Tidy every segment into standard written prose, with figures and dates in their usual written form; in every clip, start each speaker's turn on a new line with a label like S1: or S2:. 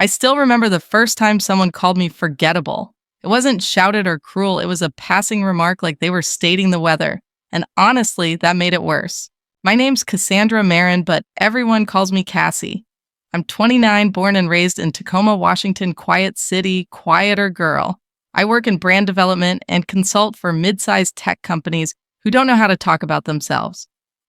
S1: I still remember the first time someone called me forgettable. It wasn't shouted or cruel, it was a passing remark like they were stating the weather. And honestly, that made it worse. My name's Cassandra Marin, but everyone calls me Cassie. I'm 29, born and raised in Tacoma, Washington, quiet city, quieter girl. I work in brand development and consult for mid-sized tech companies who don't know how to talk about themselves.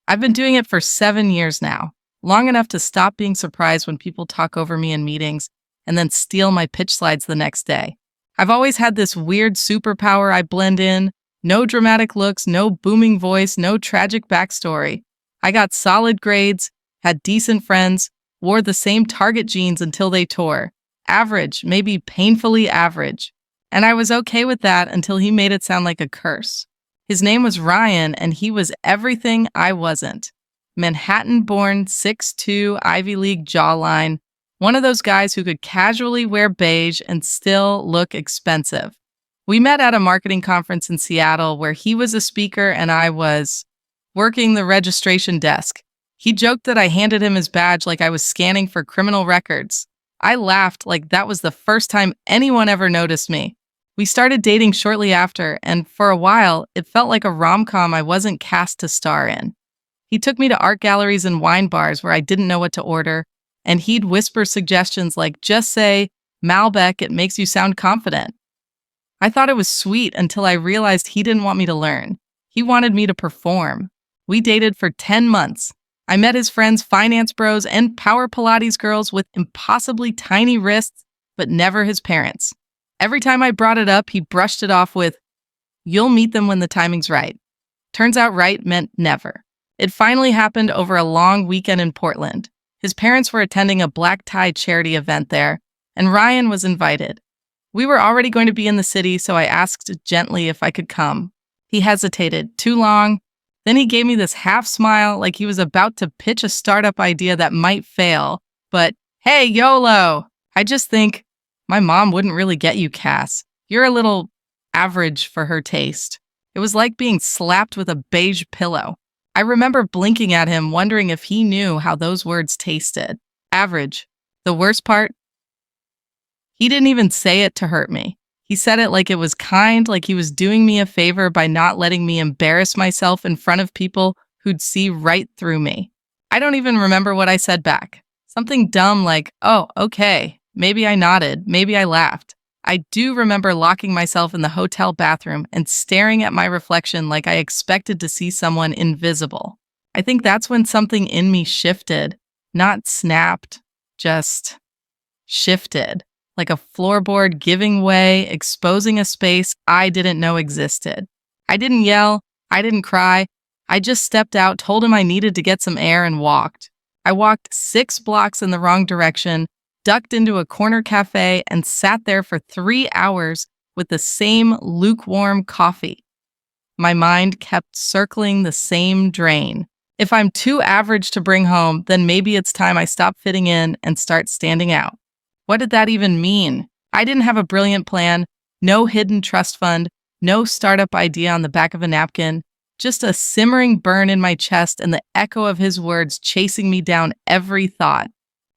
S1: I've been doing it for 7 years now, long enough to stop being surprised when people talk over me in meetings and then steal my pitch slides the next day. I've always had this weird superpower I blend in. No dramatic looks, no booming voice, no tragic backstory. I got solid grades, had decent friends, wore the same Target jeans until they tore. Average, maybe painfully average. And I was okay with that until he made it sound like a curse. His name was Ryan, and he was everything I wasn't. Manhattan-born, 6'2", Ivy League jawline. One of those guys who could casually wear beige and still look expensive. We met at a marketing conference in Seattle where he was a speaker and I was working the registration desk. He joked that I handed him his badge like I was scanning for criminal records. I laughed like that was the first time anyone ever noticed me. We started dating shortly after, and for a while, it felt like a rom-com I wasn't cast to star in. He took me to art galleries and wine bars where I didn't know what to order, and he'd whisper suggestions like, just say, Malbec, it makes you sound confident. I thought it was sweet until I realized he didn't want me to learn. He wanted me to perform. We dated for 10 months. I met his friends, finance bros, and power Pilates girls with impossibly tiny wrists, but never his parents. Every time I brought it up, he brushed it off with, "You'll meet them when the timing's right." Turns out right meant never. It finally happened over a long weekend in Portland. His parents were attending a black tie charity event there, and Ryan was invited. We were already going to be in the city, so I asked gently if I could come. He hesitated too long. Then he gave me this half smile like he was about to pitch a startup idea that might fail. But hey, YOLO! I just think, my mom wouldn't really get you, Cass. You're a little average for her taste. It was like being slapped with a beige pillow. I remember blinking at him, wondering if he knew how those words tasted. Average. The worst part? He didn't even say it to hurt me. He said it like it was kind, like he was doing me a favor by not letting me embarrass myself in front of people who'd see right through me. I don't even remember what I said back. Something dumb like, oh, okay. Maybe I nodded. Maybe I laughed. I do remember locking myself in the hotel bathroom and staring at my reflection like I expected to see someone invisible. I think that's when something in me shifted, not snapped, just shifted. Like a floorboard giving way, exposing a space I didn't know existed. I didn't yell. I didn't cry. I just stepped out, told him I needed to get some air, and walked. I walked 6 blocks in the wrong direction, ducked into a corner cafe, and sat there for 3 hours with the same lukewarm coffee. My mind kept circling the same drain. If I'm too average to bring home, then maybe it's time I stop fitting in and start standing out. What did that even mean? I didn't have a brilliant plan, no hidden trust fund, no startup idea on the back of a napkin, just a simmering burn in my chest and the echo of his words chasing me down every thought.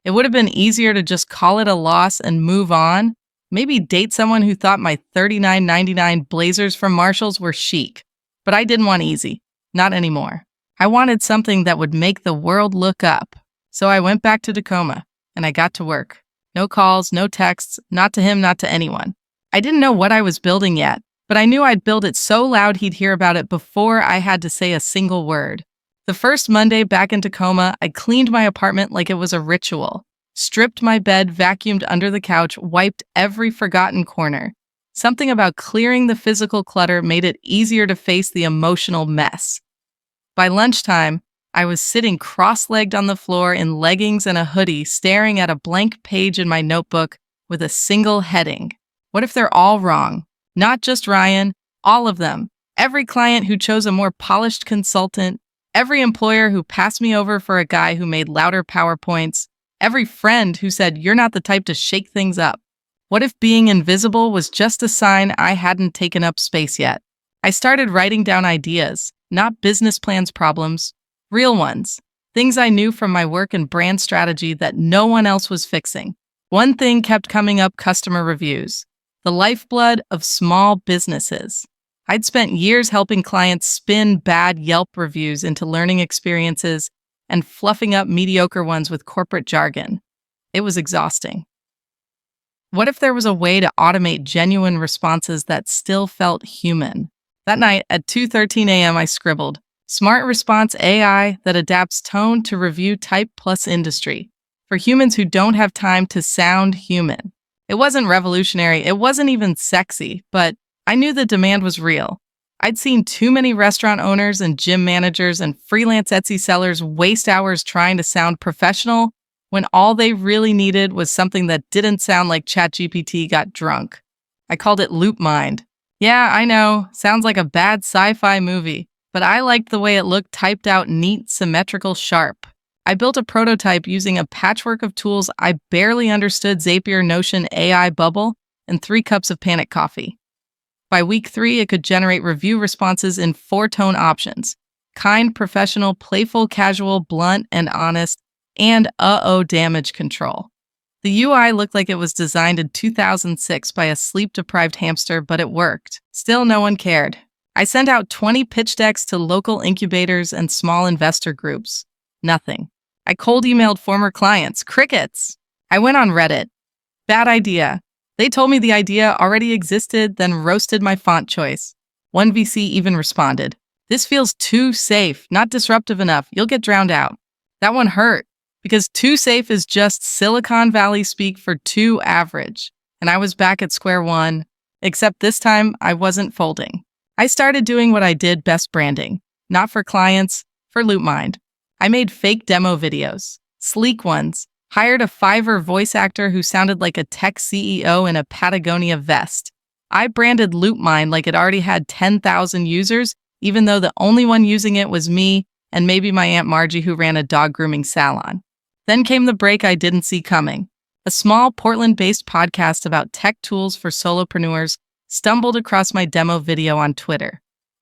S1: It would have been easier to just call it a loss and move on, maybe date someone who thought my $39.99 blazers from Marshalls were chic. But I didn't want easy, not anymore. I wanted something that would make the world look up. So I went back to Tacoma, and I got to work. No calls, no texts, not to him, not to anyone. I didn't know what I was building yet, but I knew I'd build it so loud he'd hear about it before I had to say a single word. The first Monday back in Tacoma, I cleaned my apartment like it was a ritual. Stripped my bed, vacuumed under the couch, wiped every forgotten corner. Something about clearing the physical clutter made it easier to face the emotional mess. By lunchtime, I was sitting cross-legged on the floor in leggings and a hoodie, staring at a blank page in my notebook with a single heading. What if they're all wrong? Not just Ryan, all of them. Every client who chose a more polished consultant, every employer who passed me over for a guy who made louder PowerPoints, every friend who said, "You're not the type to shake things up." What if being invisible was just a sign I hadn't taken up space yet? I started writing down ideas, not business plans problems, real ones, things I knew from my work in brand strategy that no one else was fixing. One thing kept coming up: customer reviews, the lifeblood of small businesses. I'd spent years helping clients spin bad Yelp reviews into learning experiences and fluffing up mediocre ones with corporate jargon. It was exhausting. What if there was a way to automate genuine responses that still felt human? That night at 2:13 a.m., I scribbled, "Smart response AI that adapts tone to review type plus industry, for humans who don't have time to sound human." It wasn't revolutionary, it wasn't even sexy, but I knew the demand was real. I'd seen too many restaurant owners and gym managers and freelance Etsy sellers waste hours trying to sound professional when all they really needed was something that didn't sound like ChatGPT got drunk. I called it LoopMind. Yeah, I know, sounds like a bad sci-fi movie, but I liked the way it looked typed out neat, symmetrical, sharp. I built a prototype using a patchwork of tools I barely understood: Zapier, Notion, AI Bubble, and 3 cups of panic coffee. By week 3, it could generate review responses in 4-tone options: kind, professional, playful, casual, blunt, and honest, and damage control. The UI looked like it was designed in 2006 by a sleep-deprived hamster, but it worked. Still, no one cared. I sent out 20 pitch decks to local incubators and small investor groups. Nothing. I cold emailed former clients. Crickets. I went on Reddit. Bad idea. They told me the idea already existed, then roasted my font choice. One VC even responded, "This feels too safe, not disruptive enough. You'll get drowned out." That one hurt, because too safe is just Silicon Valley speak for too average. And I was back at square one, except this time I wasn't folding. I started doing what I did best: branding. Not for clients, for LoopMind. I made fake demo videos, sleek ones, hired a Fiverr voice actor who sounded like a tech CEO in a Patagonia vest. I branded LoopMind like it already had 10,000 users, even though the only one using it was me and maybe my Aunt Margie, who ran a dog grooming salon. Then came the break I didn't see coming. A small Portland-based podcast about tech tools for solopreneurs stumbled across my demo video on Twitter.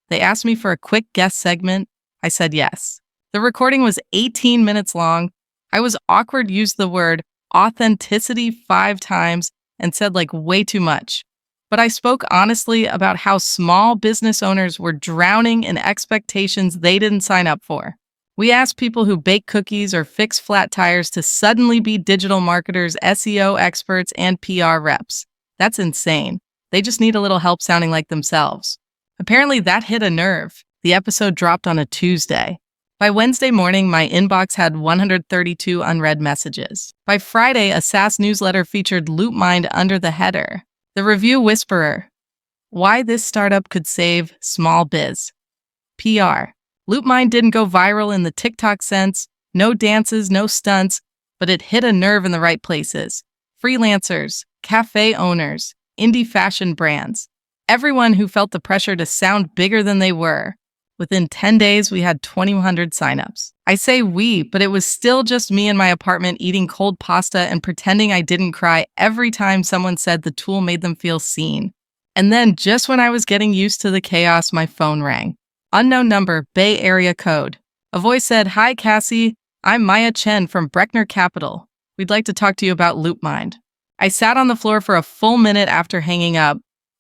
S1: They asked me for a quick guest segment. I said yes. The recording was 18 minutes long. I was awkward, used the word authenticity 5 times, and said like way too much. But I spoke honestly about how small business owners were drowning in expectations they didn't sign up for. We asked people who bake cookies or fix flat tires to suddenly be digital marketers, SEO experts, and PR reps. That's insane. They just need a little help sounding like themselves. Apparently that hit a nerve. The episode dropped on a Tuesday. By Wednesday morning, my inbox had 132 unread messages. By Friday, a SaaS newsletter featured LoopMind under the header, "The Review Whisperer: Why This Startup Could Save Small Biz." PR. LoopMind didn't go viral in the TikTok sense, no dances, no stunts, but it hit a nerve in the right places. Freelancers, cafe owners, indie fashion brands, everyone who felt the pressure to sound bigger than they were. Within 10 days, we had 2,100 signups. I say we, but it was still just me in my apartment eating cold pasta and pretending I didn't cry every time someone said the tool made them feel seen. And then, just when I was getting used to the chaos, my phone rang. Unknown number, Bay Area code. A voice said, "Hi, Cassie. I'm Maya Chen from Breckner Capital. We'd like to talk to you about LoopMind." I sat on the floor for a full minute after hanging up,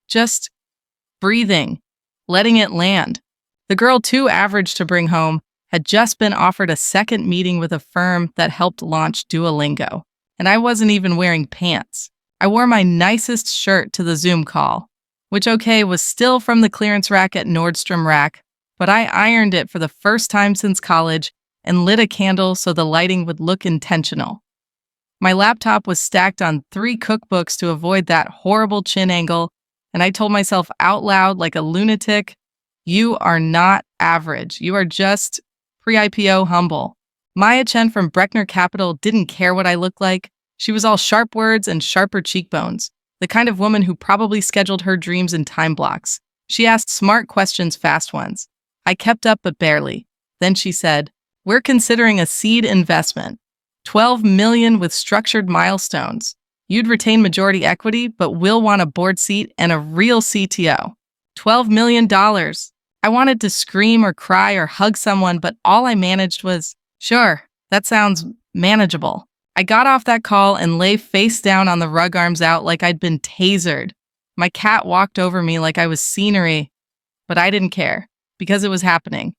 S1: just breathing, letting it land. The girl too average to bring home had just been offered a second meeting with a firm that helped launch Duolingo, and I wasn't even wearing pants. I wore my nicest shirt to the Zoom call, which was still from the clearance rack at Nordstrom Rack, but I ironed it for the first time since college and lit a candle so the lighting would look intentional. My laptop was stacked on 3 cookbooks to avoid that horrible chin angle, and I told myself out loud like a lunatic, "You are not average. You are just pre-IPO humble." Maya Chen from Breckner Capital didn't care what I looked like. She was all sharp words and sharper cheekbones, the kind of woman who probably scheduled her dreams in time blocks. She asked smart questions, fast ones. I kept up, but barely. Then she said, "We're considering a seed investment. 12 million with structured milestones. You'd retain majority equity, but we'll want a board seat and a real CTO. $12 million. I wanted to scream or cry or hug someone, but all I managed was, "Sure, that sounds manageable." I got off that call and lay face down on the rug, arms out like I'd been tasered. My cat walked over me like I was scenery, but I didn't care because it was happening.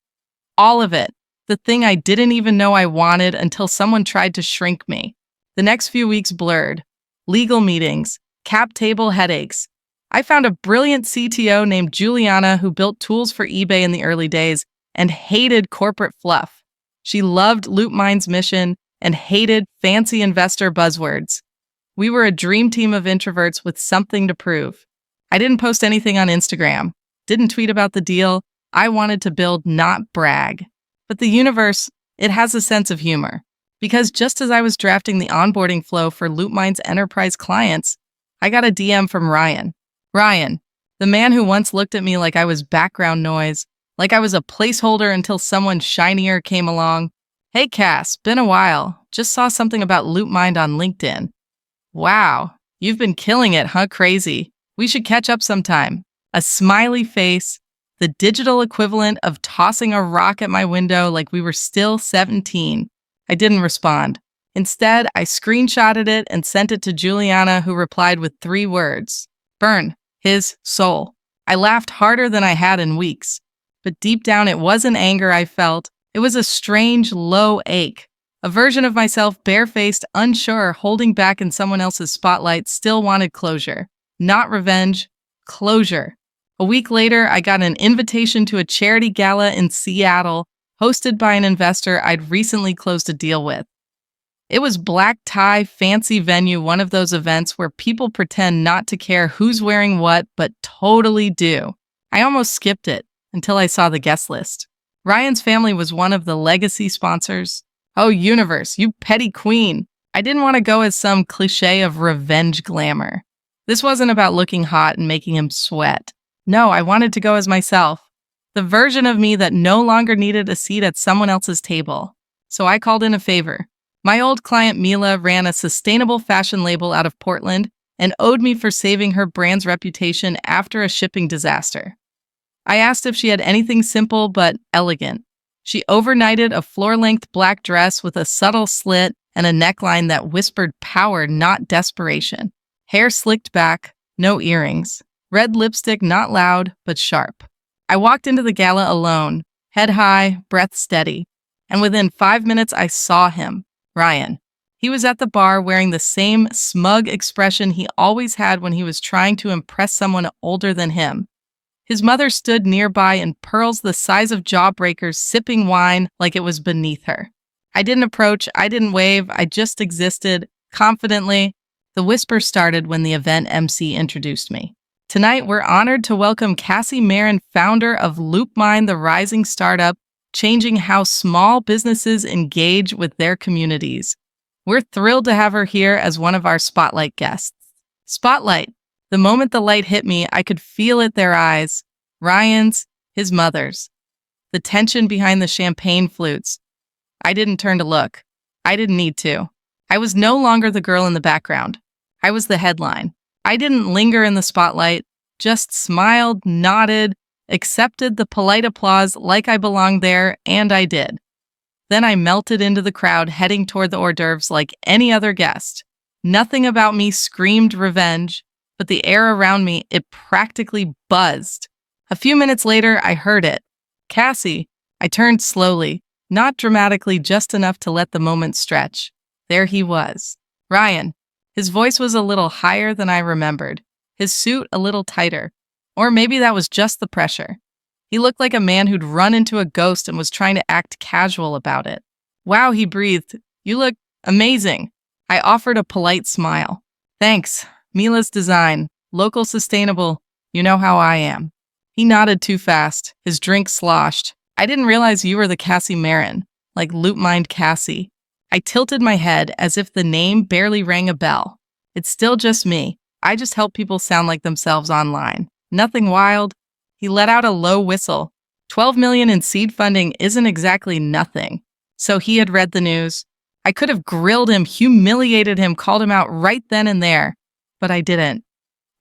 S1: All of it. The thing I didn't even know I wanted until someone tried to shrink me. The next few weeks blurred. Legal meetings, cap table headaches. I found a brilliant CTO named Juliana who built tools for eBay in the early days and hated corporate fluff. She loved LoopMind's mission and hated fancy investor buzzwords. We were a dream team of introverts with something to prove. I didn't post anything on Instagram, didn't tweet about the deal. I wanted to build, not brag. But the universe, it has a sense of humor. Because just as I was drafting the onboarding flow for LoopMind's enterprise clients, I got a DM from Ryan. Ryan, the man who once looked at me like I was background noise, like I was a placeholder until someone shinier came along. Hey Cass, been a while. Just saw something about LoopMind on LinkedIn. Wow, you've been killing it, huh? Crazy. We should catch up sometime. A smiley face, the digital equivalent of tossing a rock at my window like we were still 17. I didn't respond. Instead, I screenshotted it and sent it to Juliana, who replied with 3 words. Burn, his soul. I laughed harder than I had in weeks. But deep down, it wasn't anger I felt. It was a strange, low ache. A version of myself, barefaced, unsure, holding back in someone else's spotlight, still wanted closure. Not revenge, closure. A week later, I got an invitation to a charity gala in Seattle, hosted by an investor I'd recently closed a deal with. It was black tie, fancy venue, one of those events where people pretend not to care who's wearing what, but totally do. I almost skipped it until I saw the guest list. Ryan's family was one of the legacy sponsors. Oh, universe, you petty queen. I didn't want to go as some cliche of revenge glamour. This wasn't about looking hot and making him sweat. No, I wanted to go as myself. The version of me that no longer needed a seat at someone else's table. So I called in a favor. My old client Mila ran a sustainable fashion label out of Portland and owed me for saving her brand's reputation after a shipping disaster. I asked if she had anything simple but elegant. She overnighted a floor-length black dress with a subtle slit and a neckline that whispered power, not desperation. Hair slicked back, no earrings. Red lipstick, not loud, but sharp. I walked into the gala alone, head high, breath steady. And within 5 minutes, I saw him, Ryan. He was at the bar wearing the same smug expression he always had when he was trying to impress someone older than him. His mother stood nearby in pearls the size of jawbreakers, sipping wine like it was beneath her. I didn't approach, I didn't wave, I just existed, confidently. The whisper started when the event MC introduced me. Tonight, we're honored to welcome Cassie Marin, founder of LoopMind, the rising startup, changing how small businesses engage with their communities. We're thrilled to have her here as one of our Spotlight guests. Spotlight. The moment the light hit me, I could feel it, their eyes. Ryan's, his mother's. The tension behind the champagne flutes. I didn't turn to look. I didn't need to. I was no longer the girl in the background. I was the headline. I didn't linger in the spotlight, just smiled, nodded, accepted the polite applause like I belonged there, and I did. Then I melted into the crowd, heading toward the hors d'oeuvres like any other guest. Nothing about me screamed revenge, but the air around me, it practically buzzed. A few minutes later, I heard it. Cassie. I turned slowly, not dramatically, just enough to let the moment stretch. There he was. Ryan. His voice was a little higher than I remembered, his suit a little tighter. Or maybe that was just the pressure. He looked like a man who'd run into a ghost and was trying to act casual about it. Wow, he breathed. You look amazing. I offered a polite smile. Thanks. Mila's design. Local, sustainable. You know how I am. He nodded too fast. His drink sloshed. I didn't realize you were the Cassie Marin, like LoopMind Cassie. I tilted my head as if the name barely rang a bell. It's still just me. I just help people sound like themselves online. Nothing wild. He let out a low whistle. $12 million in seed funding isn't exactly nothing. So he had read the news. I could have grilled him, humiliated him, called him out right then and there. But I didn't.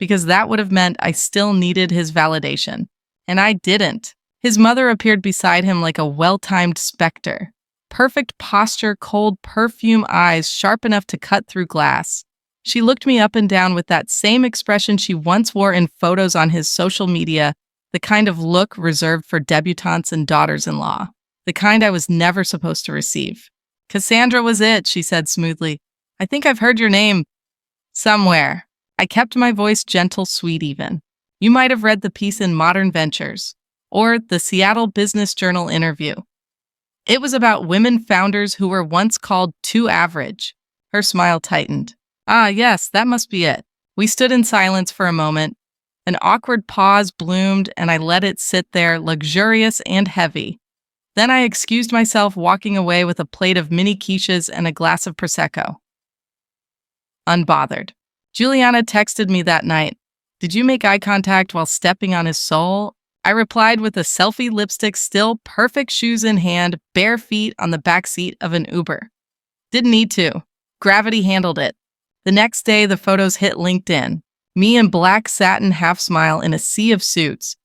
S1: Because that would have meant I still needed his validation. And I didn't. His mother appeared beside him like a well-timed specter. Perfect posture, cold perfume eyes, sharp enough to cut through glass. She looked me up and down with that same expression she once wore in photos on his social media, the kind of look reserved for debutantes and daughters-in-law, the kind I was never supposed to receive. Cassandra was it, she said smoothly. I think I've heard your name somewhere. I kept my voice gentle, sweet even. You might have read the piece in Modern Ventures or the Seattle Business Journal interview. It was about women founders who were once called too average. Her smile tightened. Ah, yes, that must be it. We stood in silence for a moment. An awkward pause bloomed, and I let it sit there, luxurious and heavy. Then I excused myself, walking away with a plate of mini quiches and a glass of Prosecco. Unbothered. Juliana texted me that night. Did you make eye contact while stepping on his sole? I replied with a selfie lipstick still, perfect shoes in hand, bare feet on the back seat of an Uber. Didn't need to. Gravity handled it. The next day, the photos hit LinkedIn. Me in black satin half smile in a sea of suits.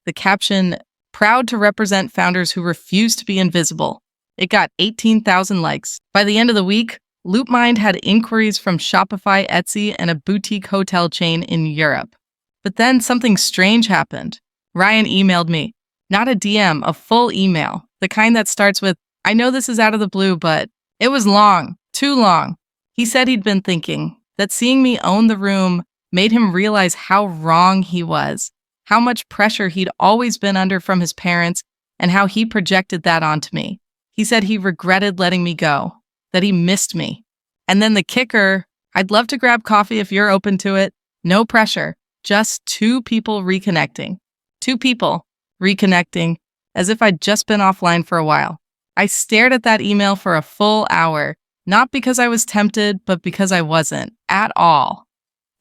S1: The caption, proud to represent founders who refuse to be invisible. It got 18,000 likes. By the end of the week, LoopMind had inquiries from Shopify, Etsy, and a boutique hotel chain in Europe. But then something strange happened. Ryan emailed me. Not a DM, a full email. The kind that starts with, I know this is out of the blue, but it was long, too long. He said he'd been thinking that seeing me own the room made him realize how wrong he was, how much pressure he'd always been under from his parents, and how he projected that onto me. He said he regretted letting me go, that he missed me. And then the kicker, I'd love to grab coffee if you're open to it. No pressure, just two people reconnecting. Two people reconnecting, as if I'd just been offline for a while. I stared at that email for a full hour, not because I was tempted, but because I wasn't, at all.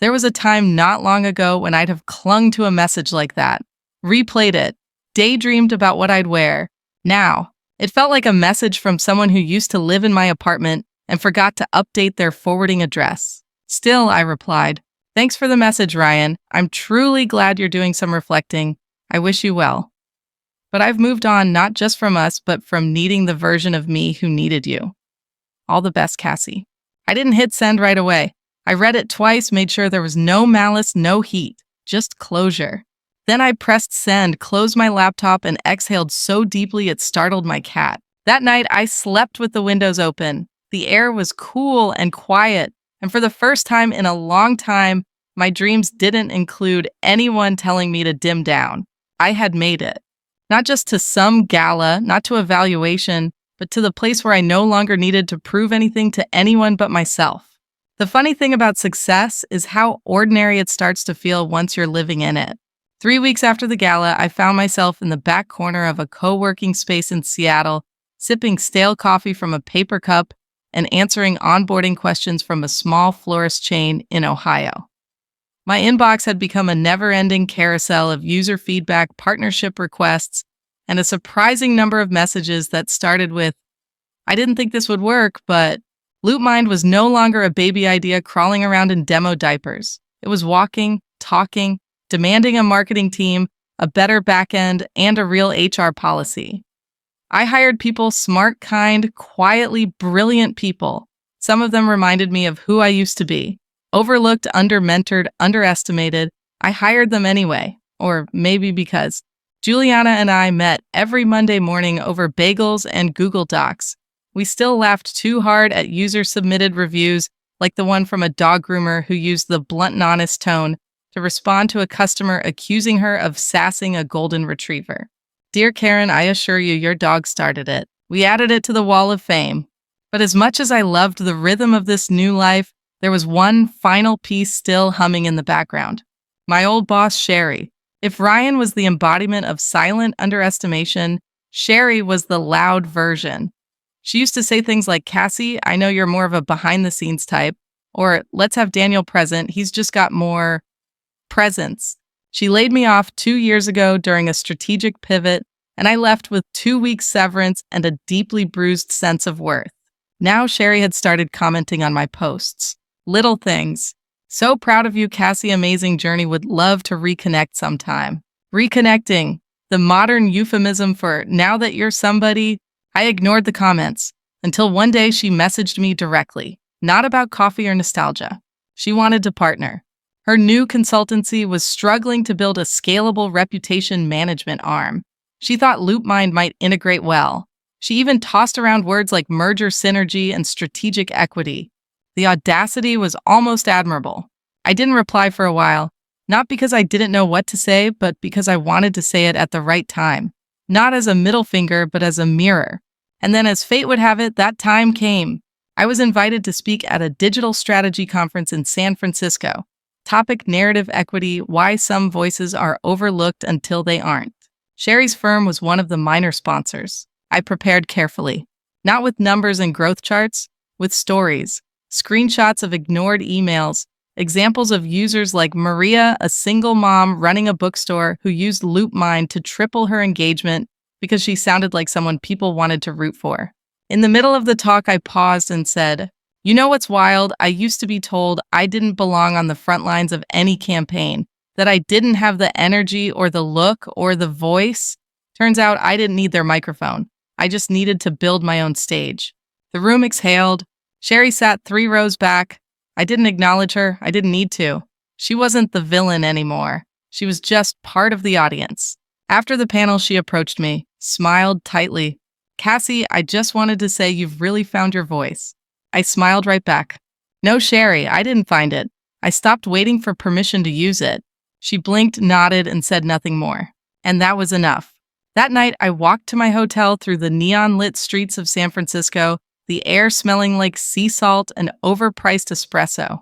S1: There was a time not long ago when I'd have clung to a message like that, replayed it, daydreamed about what I'd wear. Now, it felt like a message from someone who used to live in my apartment and forgot to update their forwarding address. Still, I replied, thanks for the message, Ryan. I'm truly glad you're doing some reflecting. I wish you well. But I've moved on not just from us, but from needing the version of me who needed you. All the best, Cassie. I didn't hit send right away. I read it twice, made sure there was no malice, no heat, just closure. Then I pressed send, closed my laptop, and exhaled so deeply it startled my cat. That night, I slept with the windows open. The air was cool and quiet, and for the first time in a long time, my dreams didn't include anyone telling me to dim down. I had made it. Not just to some gala, not to evaluation, but to the place where I no longer needed to prove anything to anyone but myself. The funny thing about success is how ordinary it starts to feel once you're living in it. 3 weeks after the gala, I found myself in the back corner of a co-working space in Seattle, sipping stale coffee from a paper cup and answering onboarding questions from a small florist chain in Ohio. My inbox had become a never-ending carousel of user feedback, partnership requests, and a surprising number of messages that started with, I didn't think this would work, but LoopMind was no longer a baby idea crawling around in demo diapers. It was walking, talking, demanding a marketing team, a better backend, and a real HR policy. I hired people, smart, kind, quietly brilliant people. Some of them reminded me of who I used to be. Overlooked, under-mentored, underestimated. I hired them anyway, or maybe because Juliana and I met every Monday morning over bagels and Google Docs. We still laughed too hard at user-submitted reviews like the one from a dog groomer who used the blunt and honest tone to respond to a customer accusing her of sassing a golden retriever. Dear Karen, I assure you, your dog started it. We added it to the wall of fame. But as much as I loved the rhythm of this new life, there was one final piece still humming in the background. My old boss, Sherry. If Ryan was the embodiment of silent underestimation, Sherry was the loud version. She used to say things like, Cassie, I know you're more of a behind-the-scenes type, or let's have Daniel present, he's just got more presence. She laid me off 2 years ago during a strategic pivot, and I left with 2 weeks severance and a deeply bruised sense of worth. Now Sherry had started commenting on my posts. Little things. So proud of you, Cassie. Amazing journey. Would love to reconnect sometime. Reconnecting. The modern euphemism for now that you're somebody. I ignored the comments until one day she messaged me directly, not about coffee or nostalgia. She wanted to partner. Her new consultancy was struggling to build a scalable reputation management arm. She thought LoopMind might integrate well. She even tossed around words like merger synergy and strategic equity. The audacity was almost admirable. I didn't reply for a while, not because I didn't know what to say, but because I wanted to say it at the right time. Not as a middle finger, but as a mirror. And then as fate would have it, that time came. I was invited to speak at a digital strategy conference in San Francisco. Topic: narrative equity, why some voices are overlooked until they aren't. Sherry's firm was one of the minor sponsors. I prepared carefully, not with numbers and growth charts, with stories, screenshots of ignored emails, examples of users like Maria, a single mom running a bookstore who used LoopMind to triple her engagement because she sounded like someone people wanted to root for. In the middle of the talk, I paused and said, "You know what's wild? I used to be told I didn't belong on the front lines of any campaign, that I didn't have the energy or the look or the voice. Turns out I didn't need their microphone. I just needed to build my own stage." The room exhaled. Sherry sat 3 rows back. I didn't acknowledge her. I didn't need to. She wasn't the villain anymore. She was just part of the audience. After the panel, she approached me, smiled tightly. "Cassie, I just wanted to say you've really found your voice." I smiled right back. "No, Sherry, I didn't find it. I stopped waiting for permission to use it." She blinked, nodded, and said nothing more. And that was enough. That night, I walked to my hotel through the neon-lit streets of San Francisco, the air smelling like sea salt and overpriced espresso.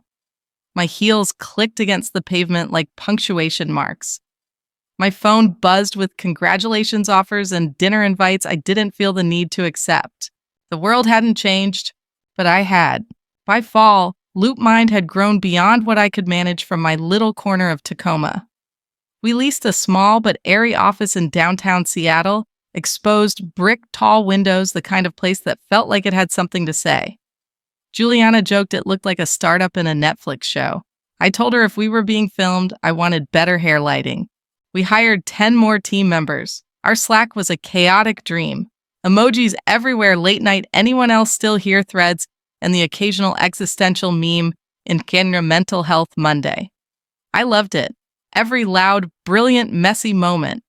S1: My heels clicked against the pavement like punctuation marks. My phone buzzed with congratulations offers and dinner invites I didn't feel the need to accept. The world hadn't changed, but I had. By fall, LoopMind had grown beyond what I could manage from my little corner of Tacoma. We leased a small but airy office in downtown Seattle, exposed brick-tall windows, the kind of place that felt like it had something to say. Juliana joked it looked like a startup in a Netflix show. I told her if we were being filmed, I wanted better hair lighting. We hired 10 more team members. Our Slack was a chaotic dream. Emojis everywhere, late night, anyone else still here threads, and the occasional existential meme in Kenya Mental Health Monday. I loved it. Every loud, brilliant, messy moment.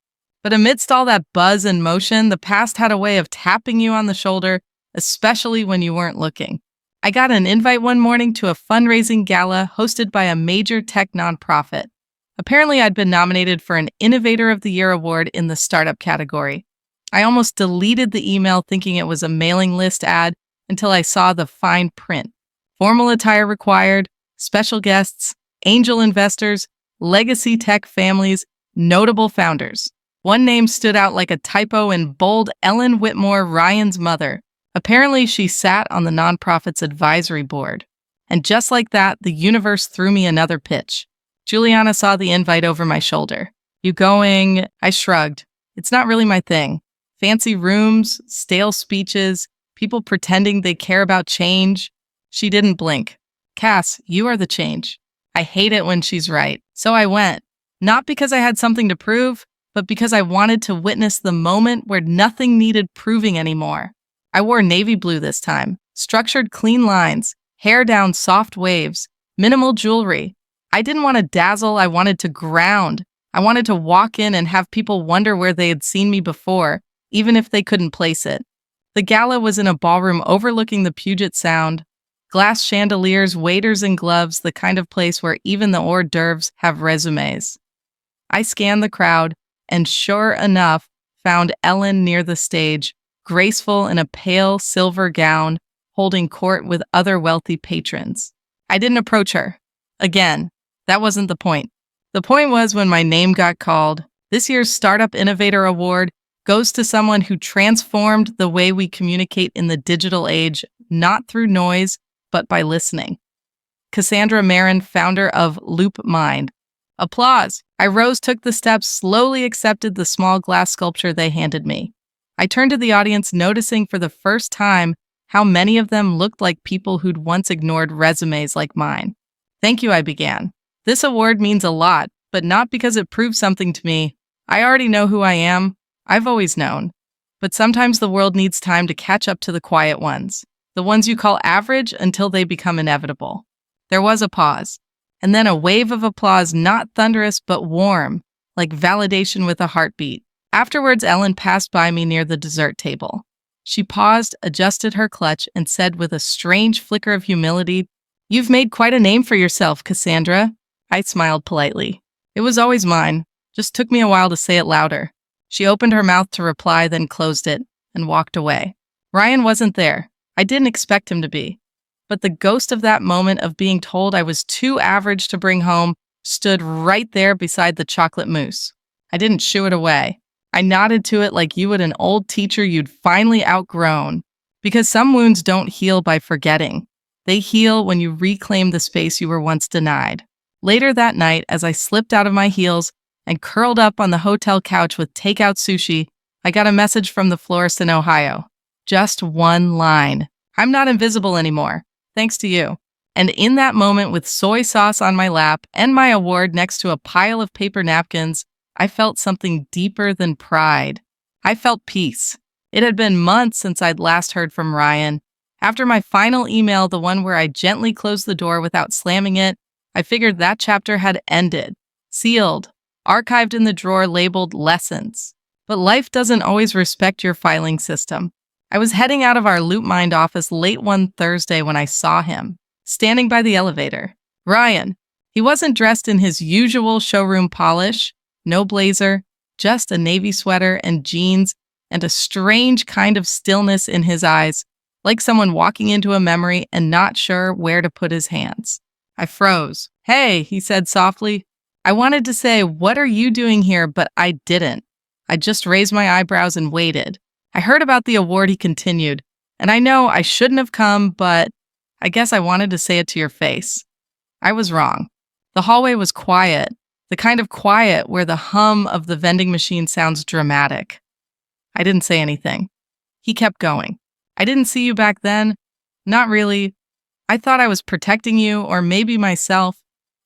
S1: But amidst all that buzz and motion, the past had a way of tapping you on the shoulder, especially when you weren't looking. I got an invite one morning to a fundraising gala hosted by a major tech nonprofit. Apparently, I'd been nominated for an Innovator of the Year award in the startup category. I almost deleted the email thinking it was a mailing list ad until I saw the fine print. Formal attire required, special guests, angel investors, legacy tech families, notable founders. One name stood out like a typo in bold: Ellen Whitmore, Ryan's mother. Apparently, she sat on the nonprofit's advisory board. And just like that, the universe threw me another pitch. Juliana saw the invite over my shoulder. "You going?" I shrugged. It's not really my thing. Fancy rooms, stale speeches, people pretending they care about change. She didn't blink. "Cass, you are the change." I hate it when she's right. So I went. Not because I had something to prove, but because I wanted to witness the moment where nothing needed proving anymore. I wore navy blue this time. Structured clean lines, hair down soft waves, minimal jewelry. I didn't want to dazzle, I wanted to ground. I wanted to walk in and have people wonder where they had seen me before, even if they couldn't place it. The gala was in a ballroom overlooking the Puget Sound. Glass chandeliers, waiters in gloves, the kind of place where even the hors d'oeuvres have resumes. I scanned the crowd, and sure enough, found Ellen near the stage, graceful in a pale silver gown, holding court with other wealthy patrons. I didn't approach her. Again, that wasn't the point. The point was when my name got called. This year's Startup Innovator Award goes to someone who transformed the way we communicate in the digital age, not through noise, but by listening. Cassandra Marin, founder of LoopMind. Applause. I rose, took the steps, slowly accepted the small glass sculpture they handed me. I turned to the audience, noticing for the first time how many of them looked like people who'd once ignored resumes like mine. "Thank you," I began. "This award means a lot, but not because it proves something to me. I already know who I am. I've always known. But sometimes the world needs time to catch up to the quiet ones, the ones you call average until they become inevitable. There was a pause, and then a wave of applause, not thunderous but warm, like validation with a heartbeat. Afterwards, Ellen passed by me near the dessert table. She paused, adjusted her clutch, and said with a strange flicker of humility, "You've made quite a name for yourself, Cassandra." I smiled politely. It was always mine, just took me a while to say it louder. She opened her mouth to reply, then closed it, and walked away. Ryan wasn't there. I didn't expect him to be. But the ghost of that moment of being told I was too average to bring home stood right there beside the chocolate mousse. I didn't shoo it away. I nodded to it like you would an old teacher you'd finally outgrown. Because some wounds don't heal by forgetting. They heal when you reclaim the space you were once denied. Later that night, as I slipped out of my heels and curled up on the hotel couch with takeout sushi, I got a message from the florist in Ohio. Just one line. "I'm not invisible anymore, thanks to you." And in that moment, with soy sauce on my lap and my award next to a pile of paper napkins, I felt something deeper than pride. I felt peace. It had been months since I'd last heard from Ryan. After my final email, the one where I gently closed the door without slamming it, I figured that chapter had ended, sealed, archived in the drawer labeled lessons. But life doesn't always respect your filing system. I was heading out of our LoopMind office late one Thursday when I saw him, standing by the elevator. Ryan. He wasn't dressed in his usual showroom polish, no blazer, just a navy sweater and jeans, and a strange kind of stillness in his eyes, like someone walking into a memory and not sure where to put his hands. I froze. "Hey," he said softly. I wanted to say, "What are you doing here?" but I didn't. I just raised my eyebrows and waited. "I heard about the award," he continued, "and I know I shouldn't have come, but I guess I wanted to say it to your face." I was wrong. The hallway was quiet, the kind of quiet where the hum of the vending machine sounds dramatic. I didn't say anything. He kept going. "I didn't see you back then. Not really. I thought I was protecting you, or maybe myself.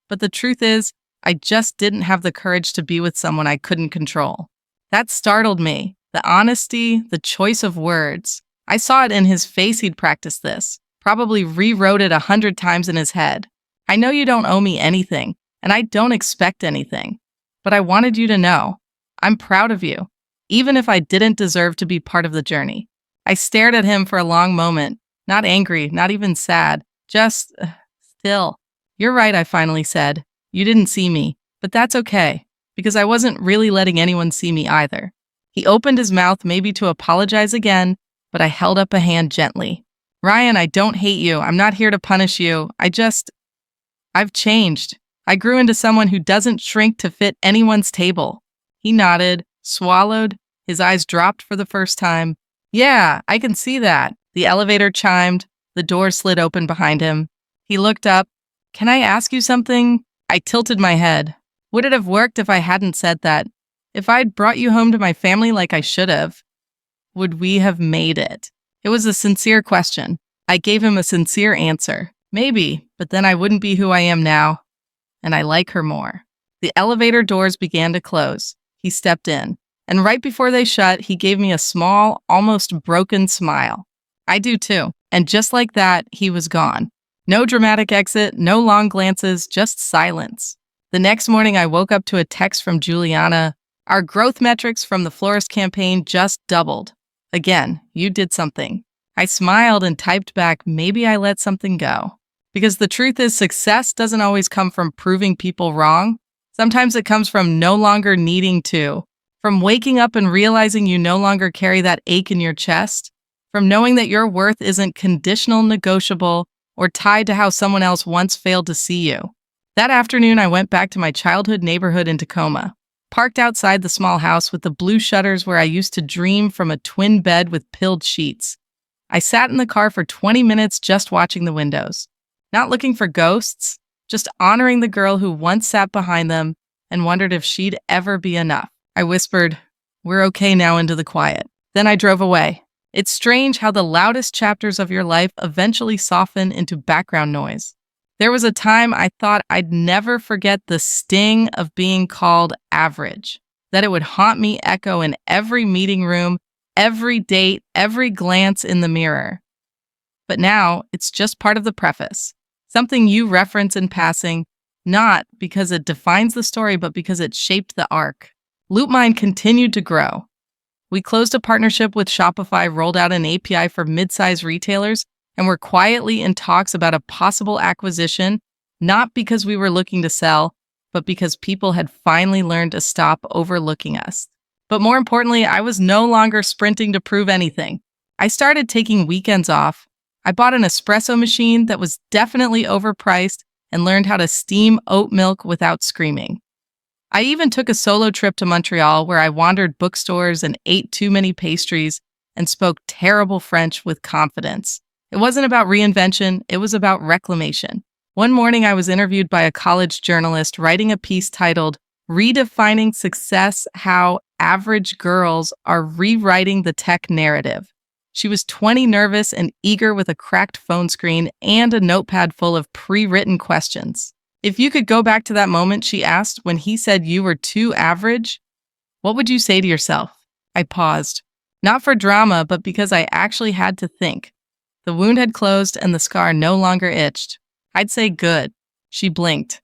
S1: But the truth is, I just didn't have the courage to be with someone I couldn't control." That startled me. The honesty, the choice of words. I saw it in his face he'd practiced this, probably rewrote it 100 times in his head. "I know you don't owe me anything, and I don't expect anything. But I wanted you to know. I'm proud of you, even if I didn't deserve to be part of the journey." I stared at him for a long moment, not angry, not even sad, just still. "You're right," I finally said. "You didn't see me, but that's okay, because I wasn't really letting anyone see me either." He opened his mouth maybe to apologize again, but I held up a hand gently. "Ryan, I don't hate you. I'm not here to punish you. I've changed. I grew into someone who doesn't shrink to fit anyone's table." He nodded, swallowed, his eyes dropped for the first time. "Yeah, I can see that." The elevator chimed, the door slid open behind him. He looked up. "Can I ask you something?" I tilted my head. Would it have worked if I hadn't said that? If I'd brought you home to my family like I should have? Would we have made it? It was a sincere question. I gave him a sincere answer. Maybe, but then I wouldn't be who I am now. And I like her more. The elevator doors began to close. He stepped in. And right before they shut, he gave me a small, almost broken smile. I do too. And just like that, he was gone. No dramatic exit, no long glances, just silence. The next morning, I woke up to a text from Juliana. "Our growth metrics from the florist campaign just doubled. Again, you did something." I smiled and typed back, "Maybe I let something go." Because the truth is, success doesn't always come from proving people wrong. Sometimes it comes from no longer needing to. From waking up and realizing you no longer carry that ache in your chest. From knowing that your worth isn't conditional, negotiable, or tied to how someone else once failed to see you. That afternoon, I went back to my childhood neighborhood in Tacoma, parked outside the small house with the blue shutters where I used to dream from a twin bed with pilled sheets. I sat in the car for 20 minutes just watching the windows, not looking for ghosts, just honoring the girl who once sat behind them and wondered if she'd ever be enough. I whispered, "We're okay now," into the quiet. Then I drove away. It's strange how the loudest chapters of your life eventually soften into background noise. There was a time I thought I'd never forget the sting of being called average, that it would haunt me echo in every meeting room, every date, every glance in the mirror. But now it's just part of the preface, something you reference in passing, not because it defines the story, but because it shaped the arc. LoopMind continued to grow. We closed a partnership with Shopify, rolled out an API for mid-size retailers, and were quietly in talks about a possible acquisition, not because we were looking to sell, but because people had finally learned to stop overlooking us. But more importantly, I was no longer sprinting to prove anything. I started taking weekends off. I bought an espresso machine that was definitely overpriced and learned how to steam oat milk without screaming. I even took a solo trip to Montreal where I wandered bookstores and ate too many pastries and spoke terrible French with confidence. It wasn't about reinvention, it was about reclamation. One morning I was interviewed by a college journalist writing a piece titled, "Redefining Success: How Average Girls Are Rewriting the Tech Narrative." She was 20, nervous and eager with a cracked phone screen and a notepad full of pre-written questions. If you could go back to that moment, she asked, when he said you were too average, what would you say to yourself? I paused. Not for drama, but because I actually had to think. The wound had closed and the scar no longer itched. I'd say good. She blinked.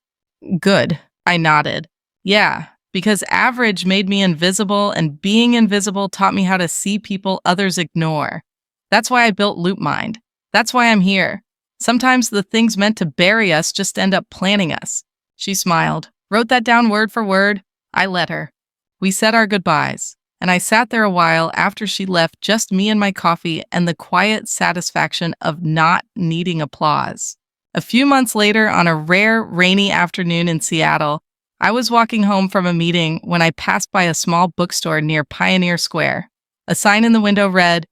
S1: Good. I nodded. Yeah, because average made me invisible, and being invisible taught me how to see people others ignore. That's why I built LoopMind. That's why I'm here. Sometimes the things meant to bury us just end up planting us. She smiled, wrote that down word for word. I let her. We said our goodbyes, and I sat there a while after she left, just me and my coffee and the quiet satisfaction of not needing applause. A few months later, on a rare, rainy afternoon in Seattle, I was walking home from a meeting when I passed by a small bookstore near Pioneer Square. A sign in the window read,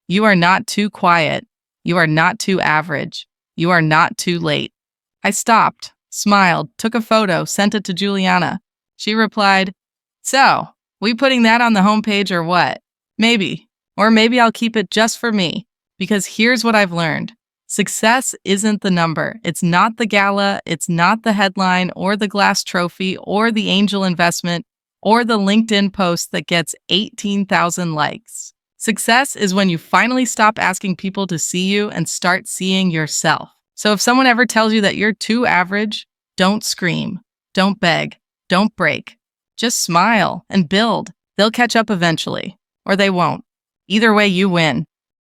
S1: "You are not too quiet. You are not too average. You are not too late." I stopped, smiled, took a photo, sent it to Juliana. She replied, "So, we putting that on the homepage or what? Maybe. Or maybe I'll keep it just for me. Because here's what I've learned. Success isn't the number. It's not the gala. It's not the headline or the glass trophy or the angel investment or the LinkedIn post that gets 18,000 likes. Success is when you finally stop asking people to see you and start seeing yourself. So if someone ever tells you that you're too average, don't scream, don't beg, don't break. Just smile and build. They'll catch up eventually, or they won't. Either way, you win.